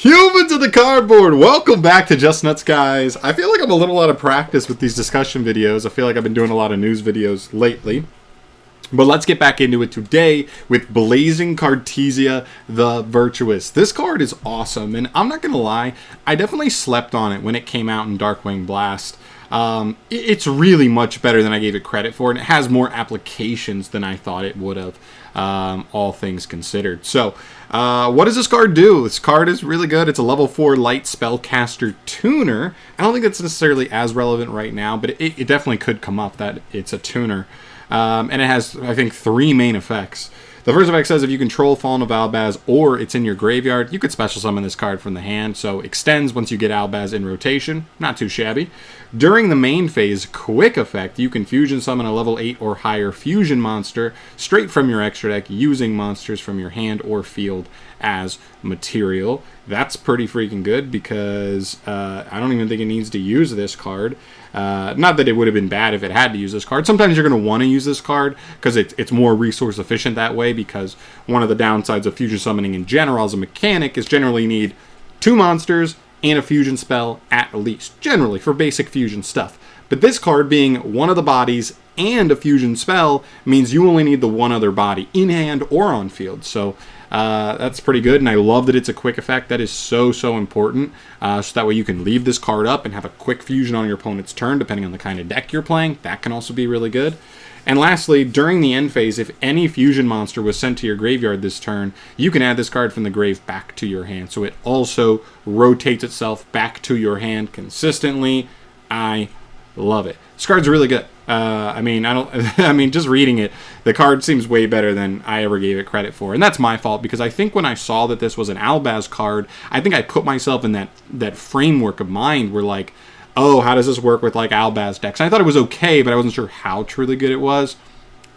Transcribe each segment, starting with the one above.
Humans of the cardboard, welcome back to Just Nuts, guys. I feel like I'm a little out of practice with these discussion videos. I feel like I've been doing a lot of news videos lately. But let's get back into it today with Blazing Cartesia the Virtuous. This card is awesome, and I'm not going to lie, I definitely slept on it when it came out in Darkwing Blast. It's really much better than I gave it credit for, and it has more applications than I thought it would have, all things considered. So, what does this card do? This card is really good. It's a level 4 light spellcaster tuner. I don't think that's necessarily as relevant right now, but it definitely could come up that it's a tuner. And it has, I think, 3 main effects. The first effect says if you control Fallen of Albaz or it's in your graveyard, you could special summon this card from the hand, so extends once you get Albaz in rotation. Not too shabby. During the main phase, quick effect, you can fusion summon a level 8 or higher fusion monster straight from your extra deck using monsters from your hand or field as material. That's pretty freaking good because I don't even think it needs to use this card. Not that it would have been bad if it had to use this card. Sometimes you're going to want to use this card because it's more resource efficient that way, because one of the downsides of fusion summoning in general as a mechanic is generally you need 2 monsters and a fusion spell at least, generally for basic fusion stuff. But this card being one of the bodies and a fusion spell means you only need the one other body in hand or on field. So that's pretty good, and I love that it's a quick effect. That is so important, so that way you can leave this card up and have a quick fusion on your opponent's turn, depending on the kind of deck you're playing. That can also be really good. And lastly, during the end phase, if any fusion monster was sent to your graveyard this turn, you can add this card from the grave back to your hand, so it also rotates itself back to your hand consistently. I love it. This card's really good. I mean, just reading it, the card seems way better than I ever gave it credit for. And that's my fault, because I think when I saw that this was an Albaz card, I think I put myself in that framework of mind where, like, oh, how does this work with, like, Albaz decks? And I thought it was okay, but I wasn't sure how truly good it was.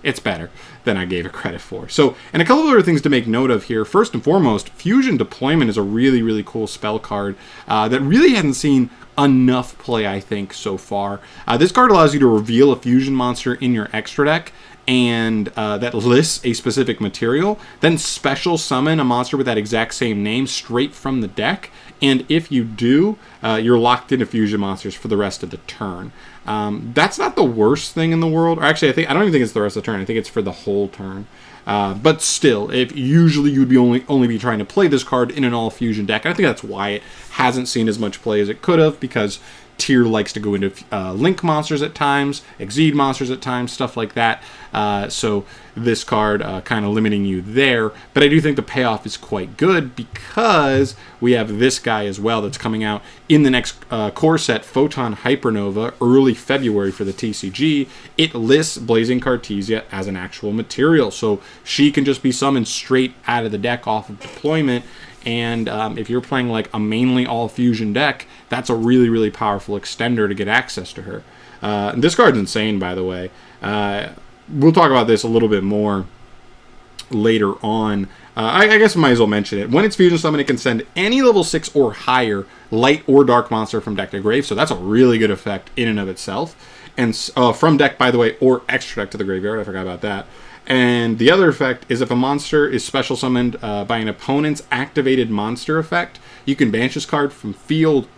It's better than I gave it credit for. So, and a couple of other things to make note of here. First and foremost, Fusion Deployment is a really cool spell card that really hasn't seen enough play, I think, so far. This card allows you to reveal a fusion monster in your extra deck, and that lists a specific material, then special summon a monster with that exact same name straight from the deck, and if you do, you're locked into fusion monsters for the rest of the turn. That's not the worst thing in the world, or actually I don't even think it's the rest of the turn. I think it's for the whole turn. But still, if usually you'd be only be trying to play this card in an all fusion deck. I think that's why it hasn't seen as much play as it could have, because Tier likes to go into Link monsters at times, Exceed monsters at times, stuff like that. So this card kind of limiting you there. But I do think the payoff is quite good, because we have this guy as well that's coming out in the next core set, Photon Hypernova, early February for the TCG. It lists Blazing Cartesia as an actual material, so she can just be summoned straight out of the deck off of deployment. And if you're playing like a mainly all fusion deck, that's a really powerful extender to get access to her. This card's insane, by the way. We'll talk about this a little bit more later on. I guess I might as well mention it. When it's fusion summon, it can send any level 6 or higher light or dark monster from deck to grave, so that's a really good effect in and of itself. And from deck, by the way, or extra deck to the graveyard. I forgot about that. And the other effect is if a monster is special summoned by an opponent's activated monster effect, you can banish this card from field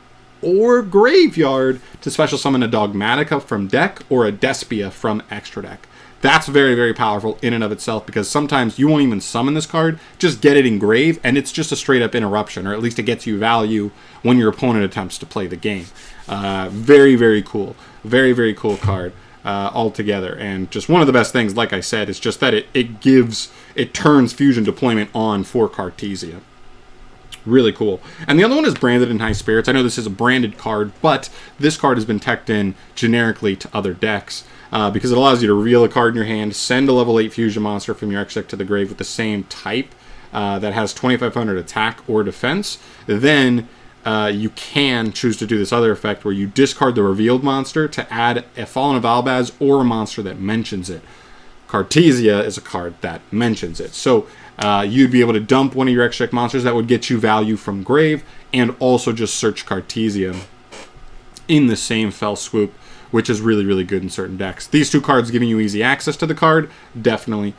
or graveyard to special summon a Dogmatica from deck or a Despia from extra deck. That's very powerful in and of itself, because sometimes you won't even summon this card, just get it in grave, and it's just a straight up interruption, or at least it gets you value when your opponent attempts to play the game. Very cool. Very cool card. Altogether, and just one of the best things, like I said, is just that it turns fusion deployment on for Cartesia. Really cool. And the other one is Branded in High Spirits. I know this is a branded card, but this card has been teched in generically to other decks because it allows you to reveal a card in your hand, send a level 8 fusion monster from your extra deck to the grave with the same type that has 2500 attack or defense. Then you can choose to do this other effect where you discard the revealed monster to add a Fallen of Albaz or a monster that mentions it. Cartesia is a card that mentions it. So you'd be able to dump one of your extra deck monsters that would get you value from grave, and also just search Cartesia in the same fell swoop, which is really good in certain decks. These two cards giving you easy access to the card definitely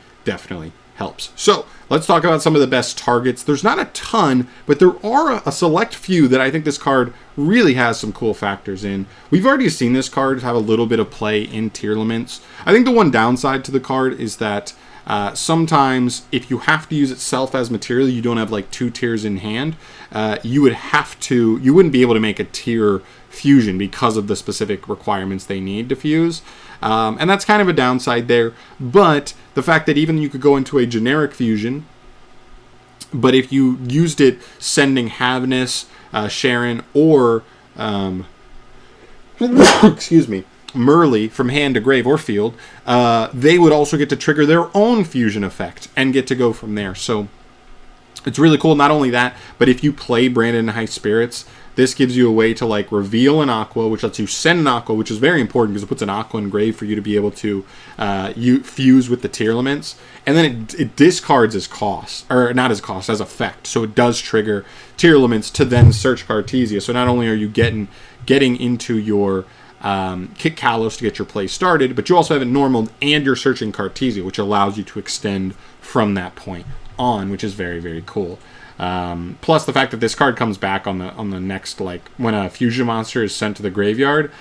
helps. So let's talk about some of the best targets. There's not a ton, but there are a select few that I think this card really has some cool factors in. We've already seen this card have a little bit of play in Tearlaments. I think the one downside to the card is that sometimes if you have to use itself as material, you don't have like 2 tiers in hand, you wouldn't be able to make a tier fusion because of the specific requirements they need to fuse. And that's kind of a downside there. But the fact that even you could go into a generic fusion, but if you used it sending Havness, Sharon, or excuse me, Merle from hand to grave or field, they would also get to trigger their own fusion effect and get to go from there. So it's really cool. Not only that, but if you play Branded in High Spirits, this gives you a way to like reveal an Aqua, which lets you send an Aqua, which is very important because it puts an Aqua in grave for you to be able to fuse with the Tearlaments. And then it discards as cost, or not as cost, as effect. So it does trigger Tearlaments to then search Cartesia. So not only are you getting into your Kick Kalos to get your play started, but you also have it normal and you're searching Cartesia, which allows you to extend from that point on, which is very, very cool. Plus the fact that this card comes back on the next, like when a fusion monster is sent to the graveyard,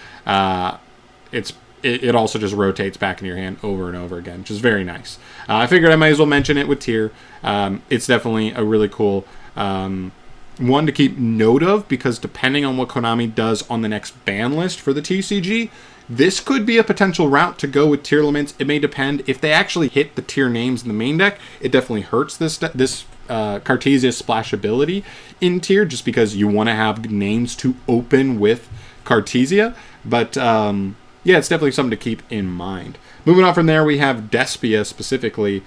it also just rotates back in your hand over and over again, which is very nice. I figured I might as well mention it with Tier. It's definitely a really cool one to keep note of, because depending on what Konami does on the next ban list for the TCG, this could be a potential route to go with Tearlaments. It may depend. If they actually hit the tier names in the main deck, it definitely hurts this Cartesia splashability in tier, just because you want to have names to open with Cartesia. But yeah, it's definitely something to keep in mind. Moving on from there, we have Despia specifically.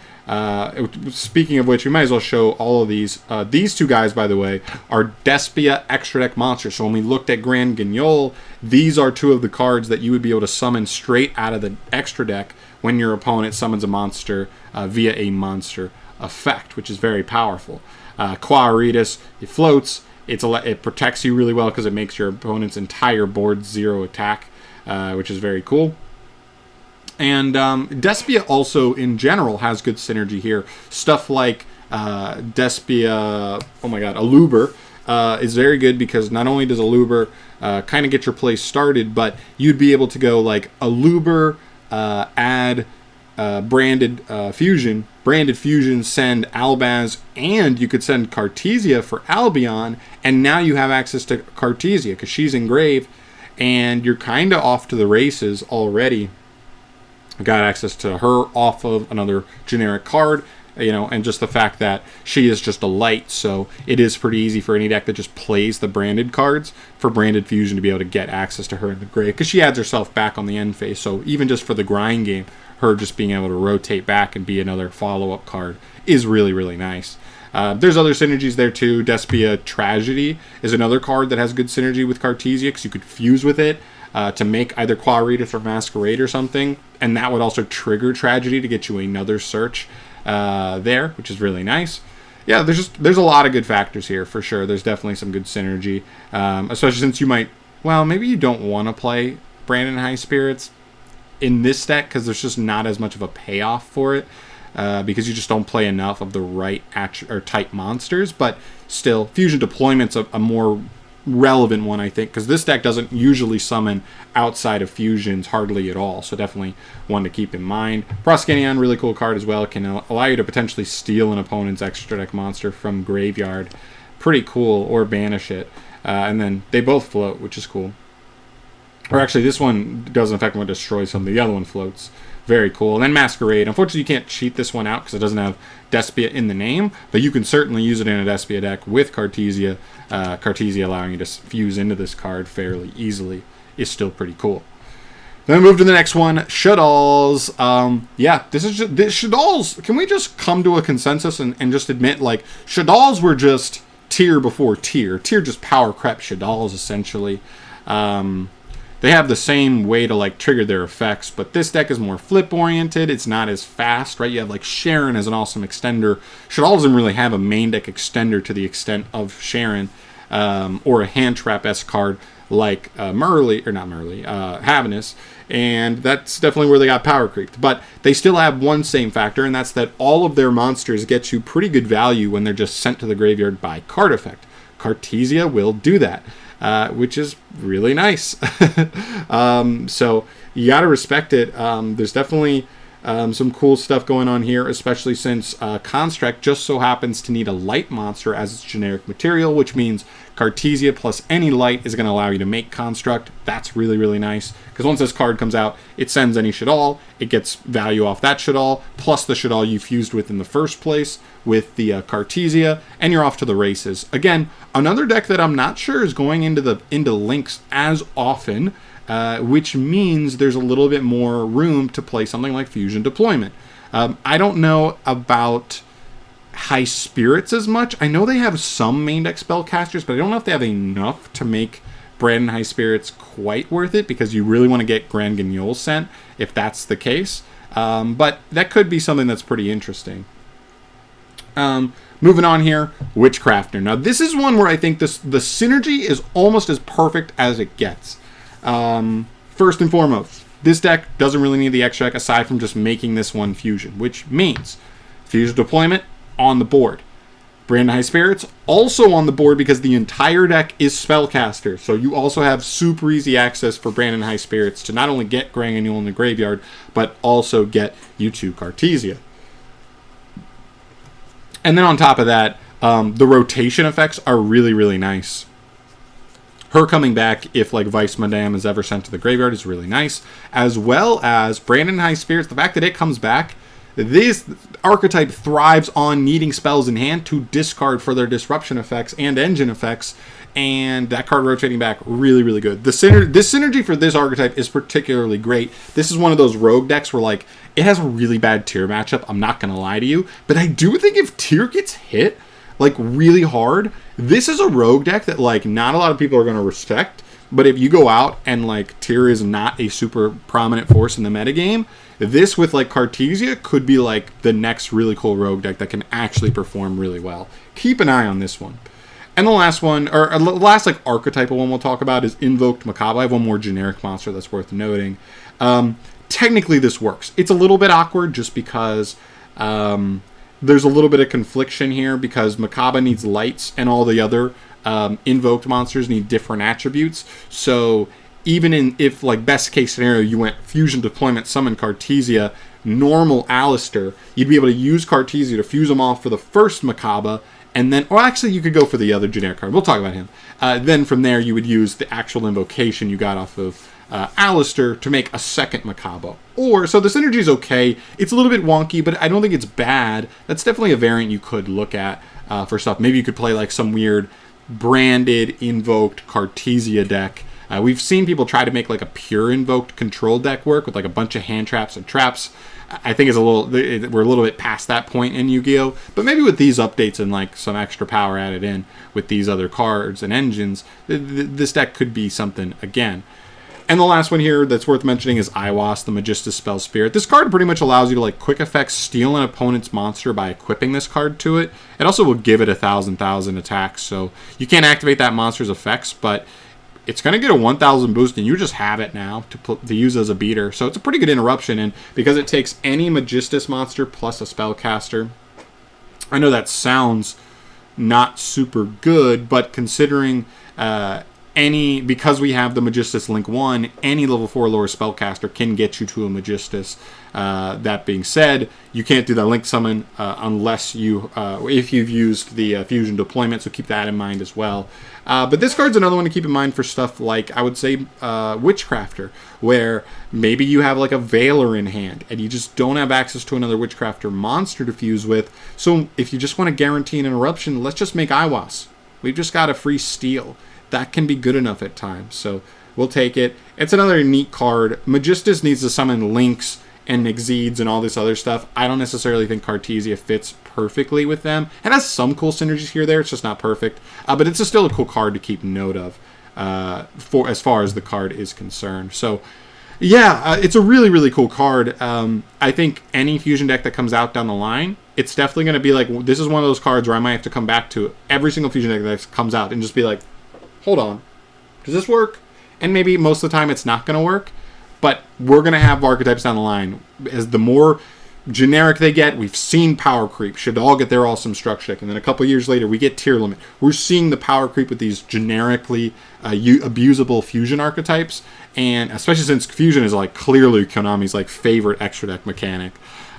Speaking of which, we might as well show all of these. These two guys, by the way, are Despia extra deck monsters. So when we looked at Grand Guignol, these are 2 of the cards that you would be able to summon straight out of the extra deck when your opponent summons a monster via a monster effect, which is very powerful. Quaritas, it floats. It protects you really well because it makes your opponent's entire board 0 attack, which is very cool. And Despia also, in general, has good synergy here. Stuff like Despia, oh my god, Aluber is very good, because not only does Aluber kind of get your play started, but you'd be able to go like Aluber, add branded fusion, send Albaz, and you could send Cartesia for Albion, and now you have access to Cartesia because she's in grave, and you're kind of off to the races already. Got access to her off of another generic card, you know, and just the fact that she is just a light, so it is pretty easy for any deck that just plays the branded cards for branded fusion to be able to get access to her in the grave, because she adds herself back on the end phase. So even just for the grind game, her just being able to rotate back and be another follow-up card is really, really nice. There's other synergies there too. Despia Tragedy is another card that has good synergy with Cartesia, because you could fuse with it to make either Quaritas or Masquerade or something, and that would also trigger Tragedy to get you another search there, which is really nice. Yeah, there's a lot of good factors here for sure. There's definitely some good synergy, especially since you might, well, maybe you don't want to play Branded in High Spirits in this deck because there's just not as much of a payoff for it, because you just don't play enough of the right type monsters. But still, Fusion Deployment's a more relevant one, I think, because this deck doesn't usually summon outside of fusions hardly at all, so definitely one to keep in mind. Proskenion, really cool card as well, can allow you to potentially steal an opponent's extra deck monster from graveyard. Pretty cool, or banish it. And then they both float, which is cool. Or actually, this one doesn't affect when it destroys something. The other one floats. Very cool. And then Masquerade. Unfortunately, you can't cheat this one out because it doesn't have Despia in the name, but you can certainly use it in a Despia deck with Cartesia. Cartesia allowing you to fuse into this card fairly easily is still pretty cool. Then we move to the next one, Shaddolls. Yeah, this Shaddolls. Can we just come to a consensus and just admit, like, Shaddolls were just tier before tier. Tier just power crap Shaddolls, essentially. They have the same way to like trigger their effects, but this deck is more flip oriented. It's not as fast, right? You have like Sharon as an awesome extender. Shaddolls doesn't really have a main deck extender to the extent of Sharon, or a hand trap-esque card like Havness. And that's definitely where they got power creeped. But they still have one same factor, and that's that all of their monsters get you pretty good value when they're just sent to the graveyard by card effect. Cartesia will do that, which is really nice. So you got to respect it. There's definitely some cool stuff going on here, especially since Construct just so happens to need a light monster as its generic material, which means Cartesia plus any light is going to allow you to make Construct. That's really, really nice, because once this card comes out, it sends any Shaddoll, it gets value off that Shaddoll, plus the Shaddoll you fused with in the first place with the Cartesia, and you're off to the races. Again, another deck that I'm not sure is going into links as often, which means there's a little bit more room to play something like Fusion Deployment. I don't know about High Spirits as much. I know they have some main deck spellcasters, but I don't know if they have enough to make Brandon High Spirits quite worth it, because you really want to get Grand Guignol sent if that's the case. But that could be something that's pretty interesting. Moving on here, Witchcrafter. Now this is one where I think the synergy is almost as perfect as it gets. First and foremost, this deck doesn't really need the extra deck aside from just making this one fusion, which means Fusion Deployment on the board. Brandon High Spirits also on the board because the entire deck is Spellcaster. So you also have super easy access for Brandon High Spirits to not only get Grand Guignol in the graveyard, but also get you to Cartesia. And then on top of that, the rotation effects are really, really nice. Her coming back, if like Vice Madame is ever sent to the graveyard, is really nice. As well as Brandon High Spirits, the fact that it comes back, this archetype thrives on needing spells in hand to discard for their disruption effects and engine effects. And that card rotating back, really, really good. This synergy for this archetype is particularly great. This is one of those rogue decks where, like, it has a really bad tier matchup, I'm not going to lie to you. But I do think if tier gets hit, like, really hard, this is a rogue deck that, like, not a lot of people are going to respect. But if you go out and, like, tier is not a super prominent force in the metagame, this with, like, Cartesia could be, like, the next really cool rogue deck that can actually perform really well. Keep an eye on this one. And the last one, or the last, like, archetypal one we'll talk about is Invoked Macabre. I have one more generic monster that's worth noting. Technically, this works. It's a little bit awkward just because there's a little bit of confliction here because Macabre needs lights and all the other invoked monsters need different attributes. So even if, like, best case scenario, you went Fusion Deployment, Summon Cartesia, normal Alistair, you'd be able to use Cartesia to fuse them off for the first Macabre, and then, or actually you could go for the other generic card. We'll talk about him. Then from there, you would use the actual invocation you got off of Alistair to make a second Macabre. Or, so the synergy is okay. It's a little bit wonky, but I don't think it's bad. That's definitely a variant you could look at for stuff. Maybe you could play like some weird branded invoked Cartesia deck. We've seen people try to make like a pure invoked control deck work with like a bunch of hand traps and traps. I think we're a little bit past that point in Yu-Gi-Oh! But maybe with these updates and like some extra power added in with these other cards and engines, this deck could be something again. And the last one here that's worth mentioning is Iwas, the Magistus Spell Spirit. This card pretty much allows you to like quick effect steal an opponent's monster by equipping this card to it. It also will give it 1,000 attacks, so you can't activate that monster's effects, but it's going to get a 1,000 boost, and you just have it now to use as a beater. So it's a pretty good interruption, and because it takes any Magistus monster plus a spellcaster, I know that sounds not super good, but considering because we have the Magistus Link 1, any level 4 lower spellcaster can get you to a Magistus. That being said, you can't do that Link Summon unless if you've used the Fusion Deployment, so keep that in mind as well. But this card's another one to keep in mind for stuff like, I would say, Witchcrafter, where maybe you have like a Veiler in hand, and you just don't have access to another Witchcrafter monster to fuse with. So if you just want to guarantee an interruption, let's just make Iwas. We've just got a free steal. That can be good enough at times, so we'll take it. It's another neat card. Magistus needs to summon Lynx and Exceeds and all this other stuff. I don't necessarily think Cartesia fits perfectly with them. It has some cool synergies here there. It's just not perfect. But it's still a cool card to keep note of for as far as the card is concerned. So, yeah, it's a really, really cool card. I think any Fusion deck that comes out down the line, it's definitely going to be like, this is one of those cards where I might have to come back to every single Fusion deck that comes out and just be like, hold on, does this work? And maybe most of the time it's not going to work. But we're going to have archetypes down the line. As the more generic they get, we've seen power creep. Shaddoll get their awesome structure deck. And then a couple years later, we get Tearlaments. We're seeing the power creep with these generically abusable fusion archetypes. And especially since fusion is like clearly Konami's like favorite extra deck mechanic.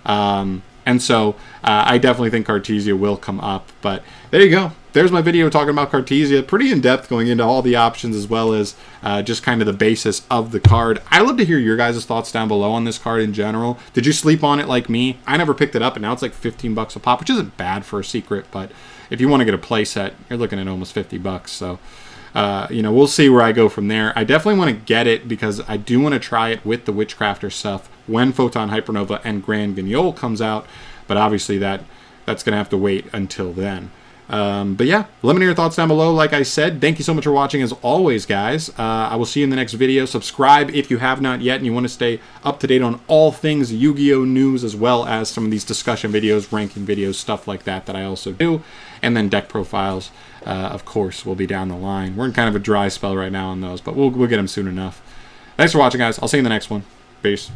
And so I definitely think Cartesia will come up. But there you go. There's my video talking about Cartesia. Pretty in-depth, going into all the options as well as just kind of the basis of the card. I'd love to hear your guys' thoughts down below on this card in general. Did you sleep on it like me? I never picked it up, and now it's like 15 bucks a pop, which isn't bad for a secret. But if you want to get a play set, you're looking at almost 50 bucks. So, you know, we'll see where I go from there. I definitely want to get it because I do want to try it with the Witchcrafter stuff when Photon Hypernova and Grand Guignol comes out. But obviously that's going to have to wait until then. But yeah, let me know your thoughts down below. Like I said, thank you so much for watching as always, guys. I will see you in the next video. Subscribe if you have not yet and you want to stay up to date on all things Yu-Gi-Oh! News, as well as some of these discussion videos, ranking videos, stuff like that I also do. And then deck profiles, of course, will be down the line. We're in kind of a dry spell right now on those, but we'll get them soon enough. Thanks for watching, guys. I'll see you in the next one. Peace.